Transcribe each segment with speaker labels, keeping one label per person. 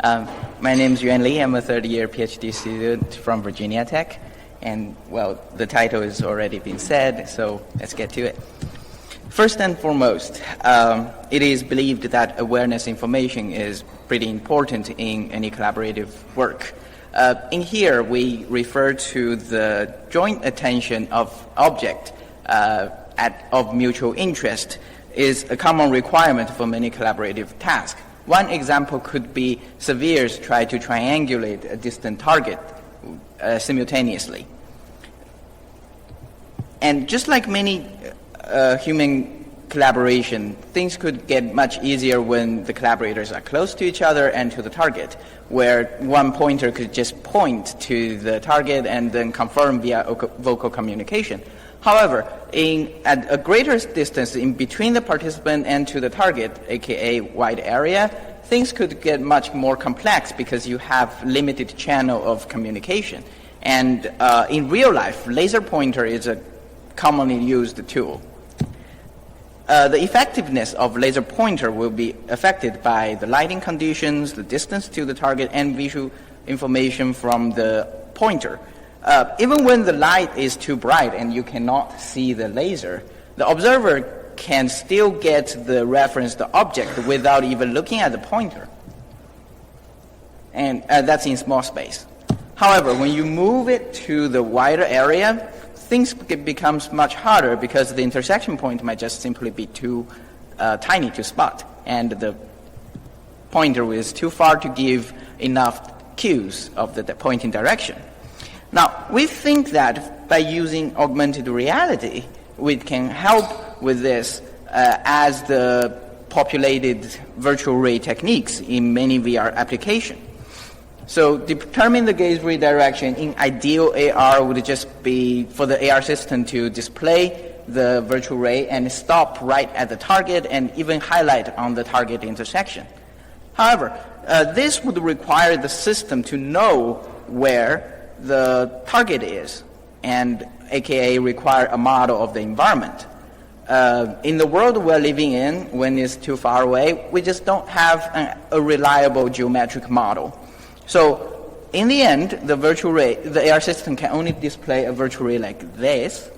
Speaker 1: My name is Yuan. I'm a third-year PhD student from Virginia Tech. And, well, the title has already been said, so let's get to it. First and foremost, it is believed that awareness information is pretty important in any collaborative work. In here, we refer to the joint attention of object of mutual interest is a common requirement for many collaborative tasks. One example could be surveyors try to triangulate a distant target simultaneously. And just like many human collaboration, things could get much easier when the collaborators are close to each other and to the target, where one pointer could just point to the target and then confirm via vocal communication. However, at a greater distance in between the participant and to the target, aka wide area, things could get much more complex because you have limited channel of communication. And in real life, laser pointer is a commonly used tool. The effectiveness of laser pointer will be affected by the lighting conditions, the distance to the target, and visual information from the pointer. Even when the light is too bright and you cannot see the laser, the observer can still get the reference, the object, without even looking at the pointer. And that's in small space. However, when you move it to the wider area, things becomes much harder because the intersection point might just simply be too tiny to spot, and the pointer is too far to give enough cues of the pointing direction. Now, we think that by using augmented reality, we can help with this as the populated virtual ray techniques in many VR applications. So determine the gaze redirection in ideal AR would just be for the AR system to display the virtual ray and stop right at the target and even highlight on the target intersection. However, this would require the system to know where the target is, and aka require a model of the environment. In the world we're living in, when it's too far away, we just don't have a reliable geometric model. So in the end, the virtual ray, the AR system can only display a virtual ray like this,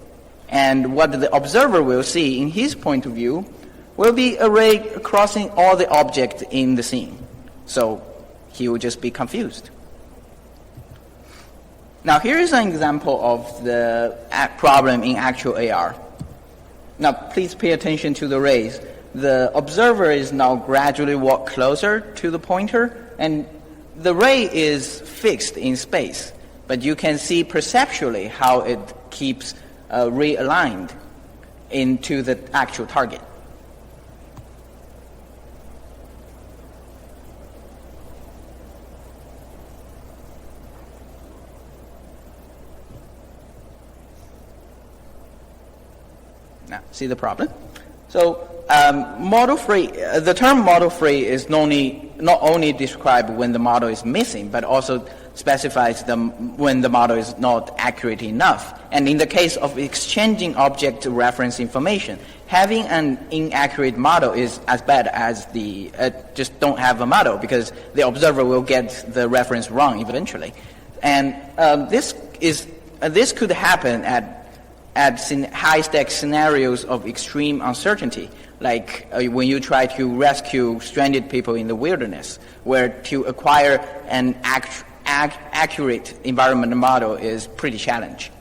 Speaker 1: and what the observer will see in his point of view will be a ray crossing all the objects in the scene. So he will just be confused. Now here is an example of the problem in actual AR. Now please pay attention to the rays. The observer is now gradually walk closer to the pointer, and the ray is fixed in space, but you can see perceptually how it keeps realigned into the actual target. Now, see the problem? So, model-free, the term model-free is not only described when the model is missing, but also specifies when the model is not accurate enough. And in the case of exchanging object reference information, having an inaccurate model is as bad as the just don't have a model, because the observer will get the reference wrong eventually. And this could happen at high-stakes scenarios of extreme uncertainty, like when you try to rescue stranded people in the wilderness, where to acquire an accurate environment model is pretty challenging.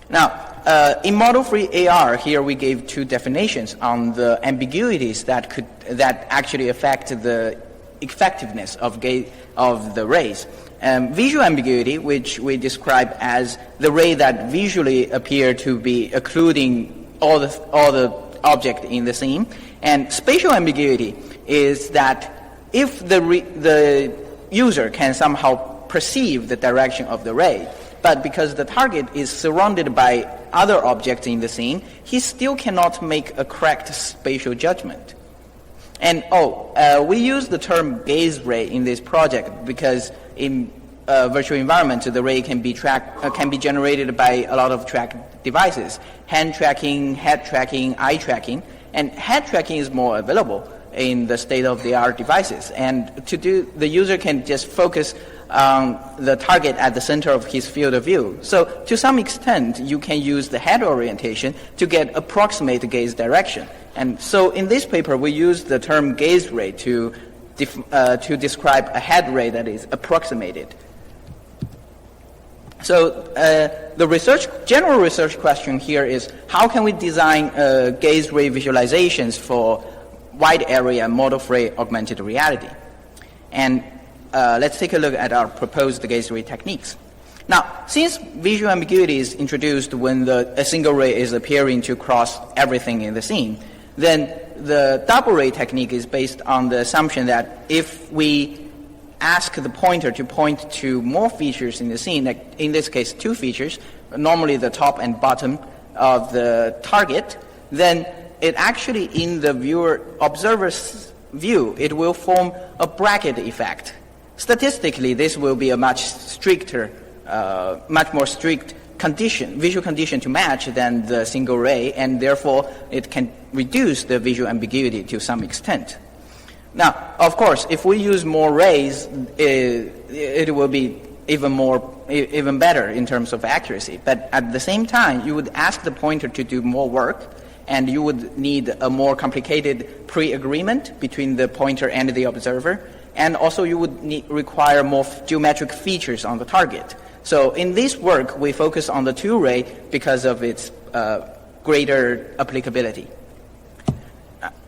Speaker 1: Now, in model-free AR, here we gave two definitions on the ambiguities that actually affect the effectiveness of the rays. Visual ambiguity, which we describe as the ray that visually appear to be occluding all the object in the scene, and spatial ambiguity is that if the user can somehow perceive the direction of the ray, but because the target is surrounded by other objects in the scene, he still cannot make a correct spatial judgment. And we use the term gaze ray in this project because in virtual environment, the ray can be generated by a lot of track devices: hand tracking, head tracking, eye tracking. And head tracking is more available. in the state-of-the-art devices. And to do, the user can just focus on the target at the center of his field of view. So to some extent, you can use the head orientation to get approximate gaze direction. And so in this paper, we use the term gaze ray to describe a head ray that is approximated. So the general research question here is, how can we design gaze ray visualizations for wide area model-free augmented reality? And let's take a look at our proposed gaze ray techniques. Now, since visual ambiguity is introduced when a single ray is appearing to cross everything in the scene, then the double ray technique is based on the assumption that if we ask the pointer to point to more features in the scene, like in this case 2 features, normally the top and bottom of the target, then it actually in the observer's view, it will form a bracket effect. Statistically, this will be a much more strict visual condition to match than the single ray, and therefore it can reduce the visual ambiguity to some extent. Now, of course, if we use more rays, it will be even better in terms of accuracy. But at the same time, you would ask the pointer to do more work, and you would need a more complicated pre-agreement between the pointer and the observer, and also you would require more geometric features on the target. So in this work, we focus on the 2-ray because of its greater applicability.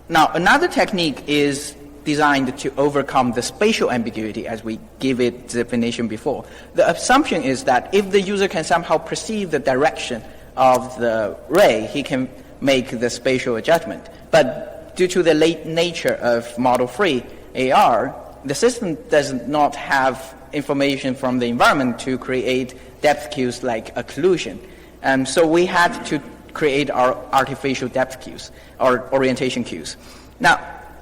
Speaker 1: Now, another technique is designed to overcome the spatial ambiguity, as we give it definition before. The assumption is that if the user can somehow perceive the direction of the ray, he can make the spatial judgment. But due to the late nature of model-free AR, the system does not have information from the environment to create depth cues like occlusion. And so we had to create our artificial depth cues or orientation cues. Now,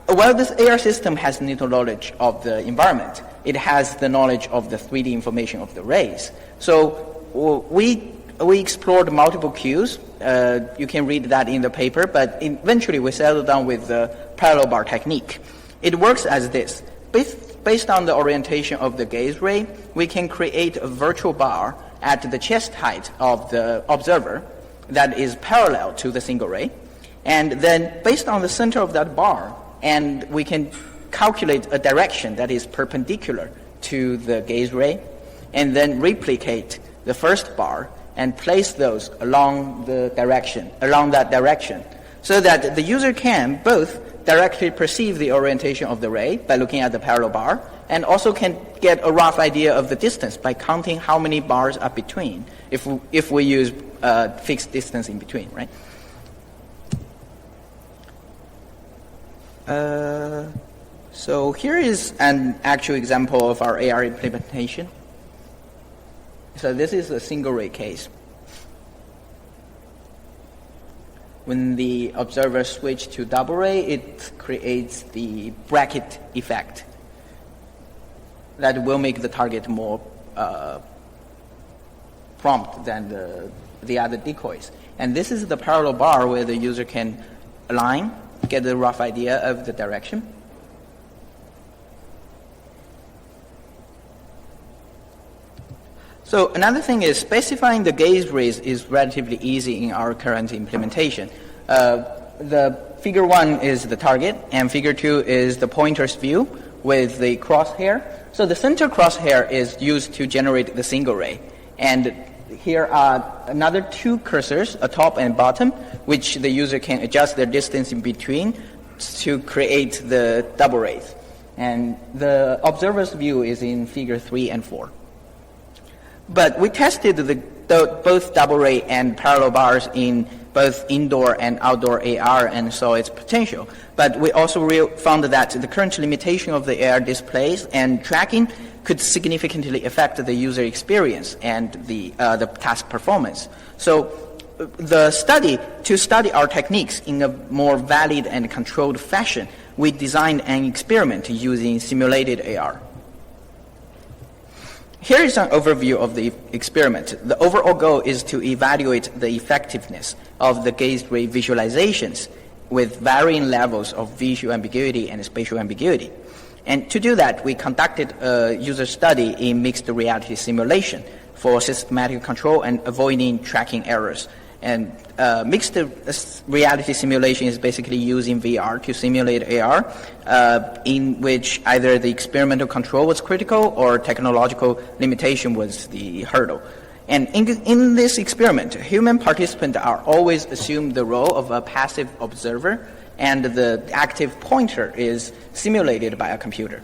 Speaker 1: while this AR system has little knowledge of the environment, it has the knowledge of the 3D information of the rays. So we explored multiple cues. You can read that in the paper, but eventually we settled down with the parallel bar technique. It works as this. Based on the orientation of the gaze ray, we can create a virtual bar at the chest height of the observer that is parallel to the single ray. And then based on the center of that bar, and we can calculate a direction that is perpendicular to the gaze ray, and then replicate the first bar and place those along that direction, so that the user can both directly perceive the orientation of the ray by looking at the parallel bar, and also can get a rough idea of the distance by counting how many bars are between, if we use fixed distance in between, right? So here is an actual example of our AR implementation. So this is a single ray case. When the observer switches to double ray, it creates the bracket effect that will make the target more prompt than the other decoys. And this is the parallel bar where the user can align, get a rough idea of the direction. So another thing is specifying the gaze rays is relatively easy in our current implementation. The figure 1 is the target, and figure 2 is the pointer's view with the crosshair. So the center crosshair is used to generate the single ray. And here are another 2 cursors, a top and bottom, which the user can adjust their distance in between to create the double rays. And the observer's view is in figure 3 and 4. But we tested both double ray and parallel bars in both indoor and outdoor AR and saw its potential. But we also found that the current limitation of the AR displays and tracking could significantly affect the user experience and the task performance. So to study our techniques in a more valid and controlled fashion, we designed an experiment using simulated AR. Here is an overview of the experiment. The overall goal is to evaluate the effectiveness of the gaze ray visualizations with varying levels of visual ambiguity and spatial ambiguity. And to do that, we conducted a user study in mixed reality simulation for systematic control and avoiding tracking errors. And mixed reality simulation is basically using VR to simulate AR, in which either the experimental control was critical or technological limitation was the hurdle. And in this experiment, human participants are always assumed the role of a passive observer, and the active pointer is simulated by a computer.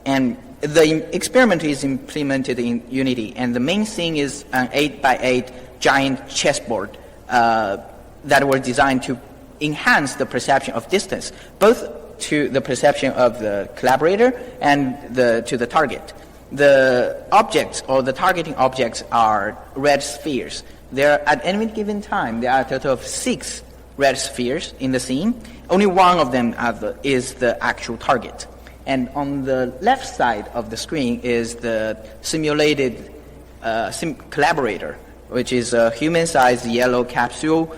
Speaker 1: And the experiment is implemented in Unity, and the main thing is an 8x8 giant chessboard that were designed to enhance the perception of distance, both to the perception of the collaborator and to the target. The objects or the targeting objects are red spheres. At any given time, there are a total of 6 red spheres in the scene. Only one of them is the actual target. And on the left side of the screen is the simulated collaborator, which is a human-sized yellow capsule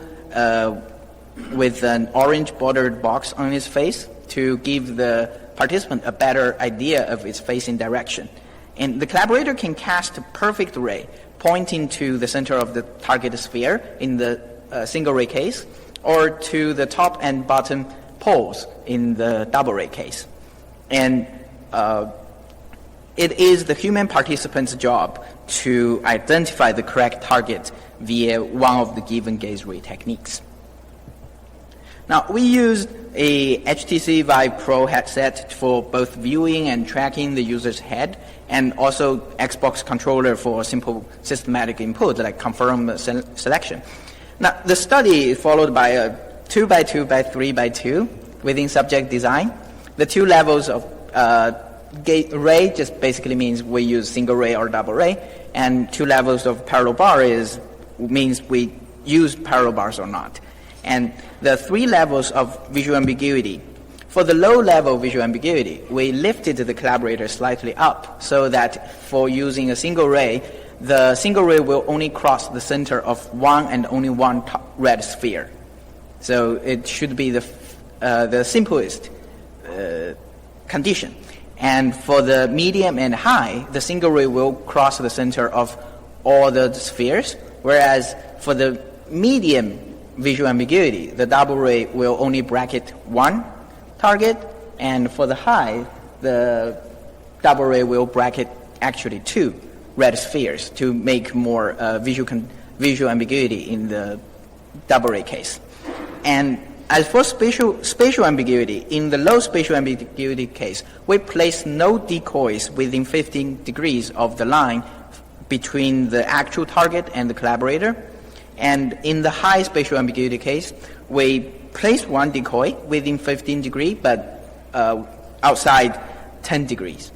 Speaker 1: with an orange bordered box on its face to give the participant a better idea of its facing direction. And the collaborator can cast a perfect ray pointing to the center of the target sphere in the single ray case, or to the top and bottom poles in the double ray case. And it is the human participant's job to identify the correct target via one of the given gaze ray techniques. Now, we used a HTC Vive Pro headset for both viewing and tracking the user's head, and also Xbox controller for simple systematic input like confirm selection. Now, the study is followed by a 2x2x3x2 within subject design. The 2 levels of ray just basically means we use single ray or double ray, and 2 levels of parallel bar means we use parallel bars or not. And the 3 levels of visual ambiguity. For the low level visual ambiguity, we lifted the collaborator slightly up so that for using a single ray, the single ray will only cross the center of one and only one red sphere. So it should be the simplest condition. And for the medium and high, the single ray will cross the center of all the spheres, whereas for the medium visual ambiguity, the double ray will only bracket one target, and for the high, the double ray will bracket actually 2 red spheres to make more visual ambiguity in the double ray case. And as for spatial ambiguity, in the low spatial ambiguity case, we place no decoys within 15 degrees of the line between the actual target and the collaborator. And in the high spatial ambiguity case, we place one decoy within 15 degrees, but outside 10 degrees.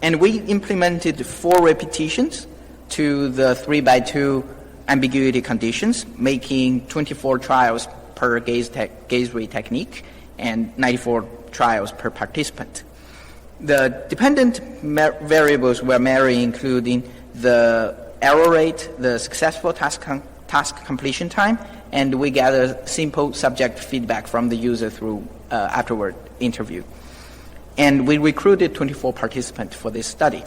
Speaker 1: And we implemented 4 repetitions to the 3x2 ambiguity conditions, making 24 trials per gaze ray technique and 94 trials per participant. The dependent variables were measured, including the error rate, the successful task completion time, and we gather simple subject feedback from the user through afterward interview. And we recruited 24 participants for this study.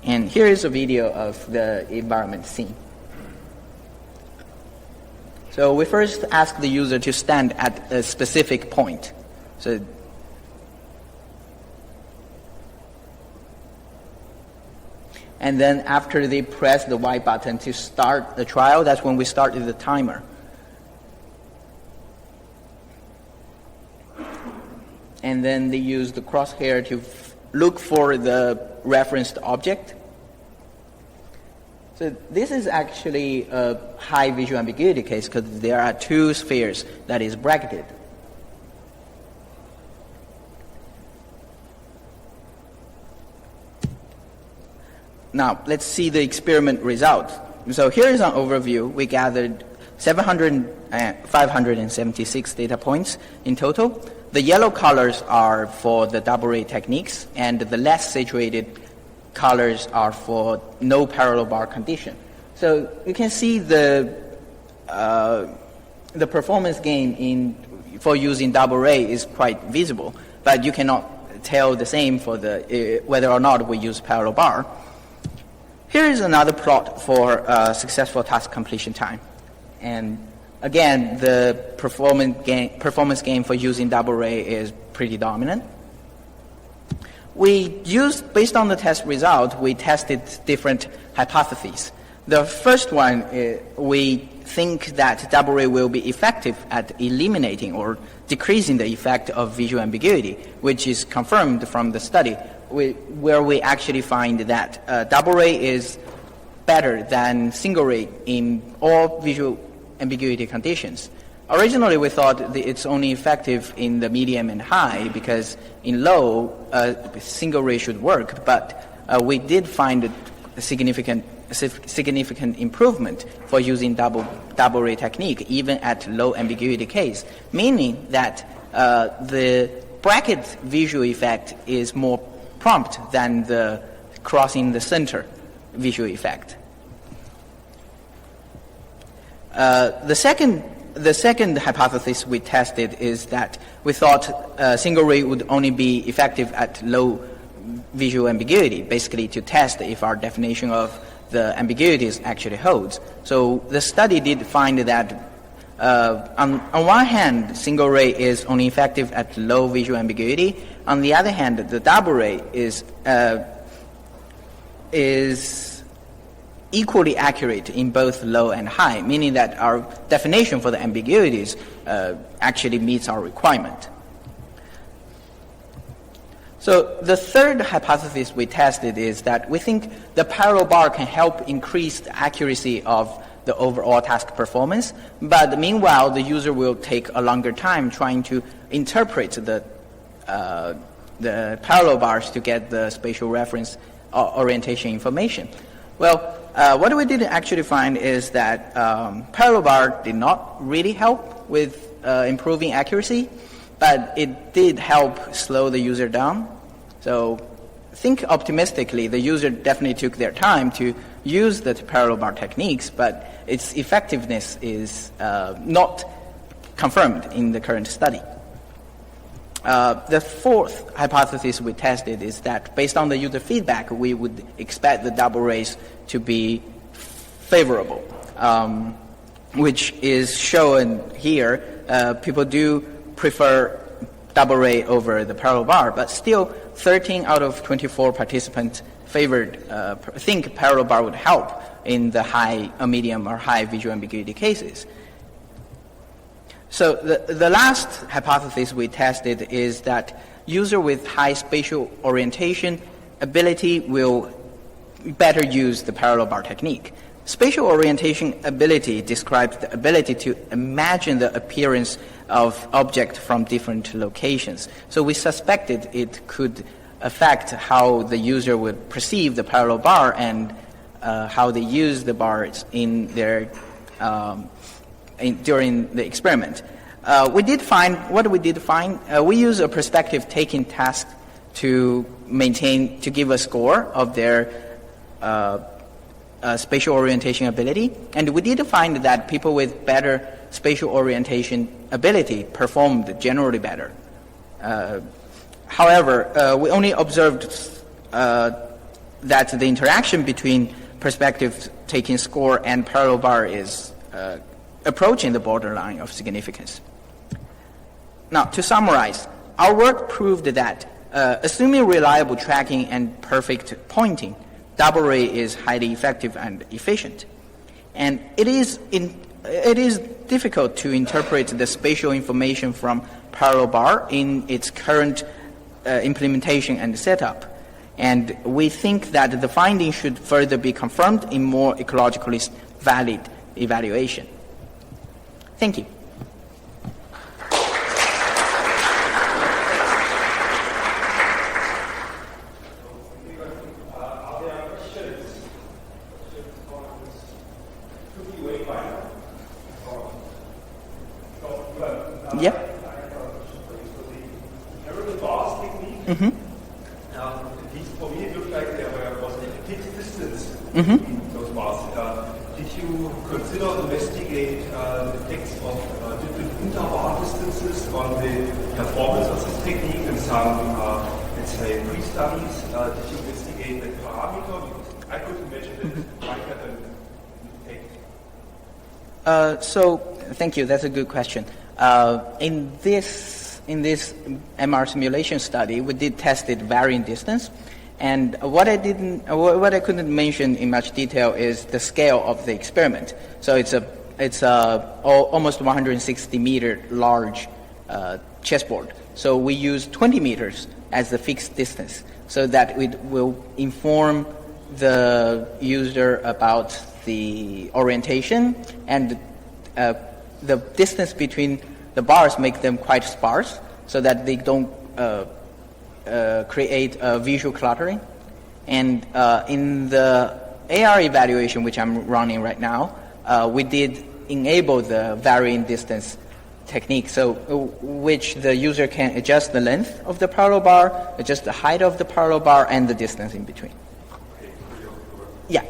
Speaker 1: And here is a video of the environment scene. So we first ask the user to stand at a specific point. And then after they press the Y button to start the trial, that's when we started the timer. And then they use the crosshair to look for the referenced object. So this is actually a high visual ambiguity case because there are 2 spheres that is bracketed. Now, let's see the experiment result. So here is an overview. We gathered 576 data points in total. The yellow colors are for the double ray techniques, and the less saturated colors are for no parallel bar condition. So you can see the the performance gain for using double ray is quite visible, but you cannot tell the same for whether or not we use parallel bar. Here is another plot for successful task completion time. And again, the performance gain for using double ray is pretty dominant. Based on the test result, we tested different hypotheses. The first one, we think that double ray will be effective at eliminating or decreasing the effect of visual ambiguity, which is confirmed from the study, where we actually find that double ray is better than single ray in all visual ambiguity conditions. Originally, we thought it's only effective in the medium and high because in low, single ray should work, but we did find a significant improvement for using double ray technique, even at low ambiguity case, meaning that the bracket visual effect is more prompt than the crossing the center visual effect. The second hypothesis we tested is that we thought single ray would only be effective at low visual ambiguity, basically to test if our definition of the ambiguities actually holds. So the study did find that on one hand, single ray is only effective at low visual ambiguity. On the other hand, the double ray is equally accurate in both low and high, meaning that our definition for the ambiguities actually meets our requirement. So the third hypothesis we tested is that we think the parallel bar can help increase the accuracy of the overall task performance, but meanwhile the user will take a longer time trying to interpret the parallel bars to get the spatial reference orientation information. Well, what we did actually find is that parallel bar did not really help with improving accuracy, but it did help slow the user down. So think optimistically, the user definitely took their time to use the parallel bar techniques, but its effectiveness is not confirmed in the current study. The fourth hypothesis we tested is that based on the user feedback, we would expect the double rays to be favorable, which is shown here. People do prefer double ray over the parallel bar, but still 13 out of 24 participants think parallel bar would help in the high, medium, or high visual ambiguity cases. So the last hypothesis we tested is that user with high spatial orientation ability will better use the parallel bar technique. Spatial orientation ability describes the ability to imagine the appearance of object from different locations. So we suspected it could affect how the user would perceive the parallel bar and how they use the bars in their during the experiment. We use a perspective taking task to give a score of their spatial orientation ability, and we did find that people with better spatial orientation ability performed generally better. However, we only observed that the interaction between perspective taking score and parallel bar is approaching the borderline of significance. Now, to summarize, our work proved that assuming reliable tracking and perfect pointing, double ray is highly effective and efficient. And it is difficult to interpret the spatial information from parallel bar in its current implementation and setup. And we think that the findings should further be confirmed in more ecologically valid evaluation. Thank you. Yep.
Speaker 2: At least for me, it looked like there was a fixed distance in those bars. Did you consider investigate the effects of interval distances on the performance of this technique and some, let's say, pre-studies? Did you investigate that parameter? Because I could imagine that it might have an effect.
Speaker 1: So, thank you. That's a good question. In this MR simulation study, we did tested varying distance, and what I couldn't mention in much detail is the scale of the experiment. So it's almost 160 meter large chessboard. So we use 20 meters as the fixed distance, so that it will inform the user about the orientation, and the distance between the bars make them quite sparse, so that they don't create visual cluttering. And in the AR evaluation, which I'm running right now, we did enable the varying distance technique, so which the user can adjust the length of the parallel bar, adjust the height of the parallel bar, and the distance in between. Yeah.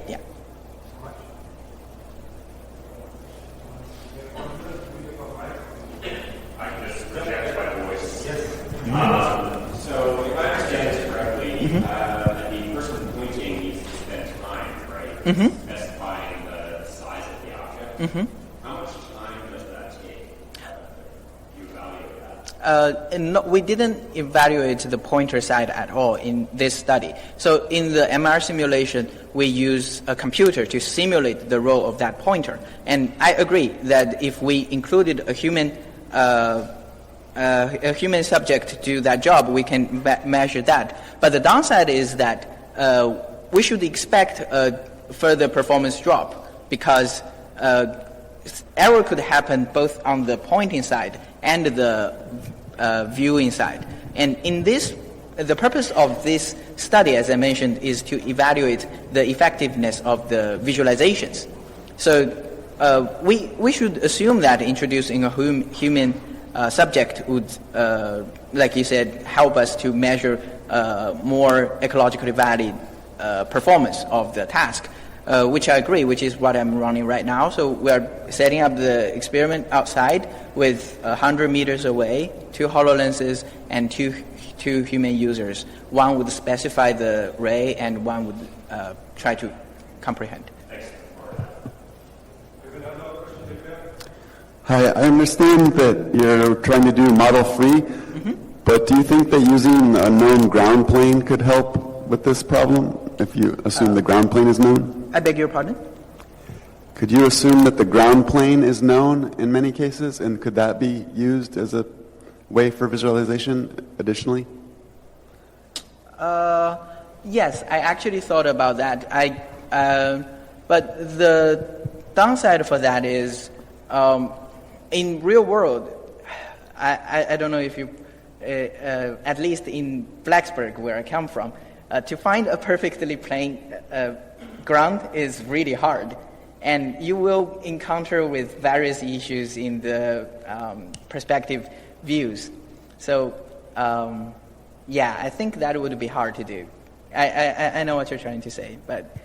Speaker 3: So if I understand this correctly, the person pointing needs to spend time, right? Specifying the size of the object. How much time does that take? You evaluate that?
Speaker 1: No, we didn't evaluate the pointer side at all in this study. So in the MR simulation, we use a computer to simulate the role of that pointer. And I agree that if we included a human subject to do that job, we can measure that. But the downside is that we should expect a further performance drop, because error could happen both on the pointing side and the viewing side. And in this, the purpose of this study, as I mentioned, is to evaluate the effectiveness of the visualizations. So we should assume that introducing a human subject would, like you said, help us to measure more ecologically valid performance of the task, which I agree, which is what I'm running right now. So we're setting up the experiment outside with 100 meters away, 2 HoloLenses and two human users. One would specify the ray and one would try to comprehend.
Speaker 4: Hi, I understand that you're trying to do model free, but do you think that using a known ground plane could help with this problem, if you assume the ground plane is known?
Speaker 1: I beg your pardon?
Speaker 4: Could you assume that the ground plane is known in many cases, and could that be used as a way for visualization additionally?
Speaker 1: Yes, I actually thought about that. But the downside for that is, in real world, I don't know if you, at least in Blacksburg, where I come from, to find a perfectly plain ground is really hard. And you will encounter with various issues in the perspective views. So, yeah, I think that would be hard to do. I know what you're trying to say, but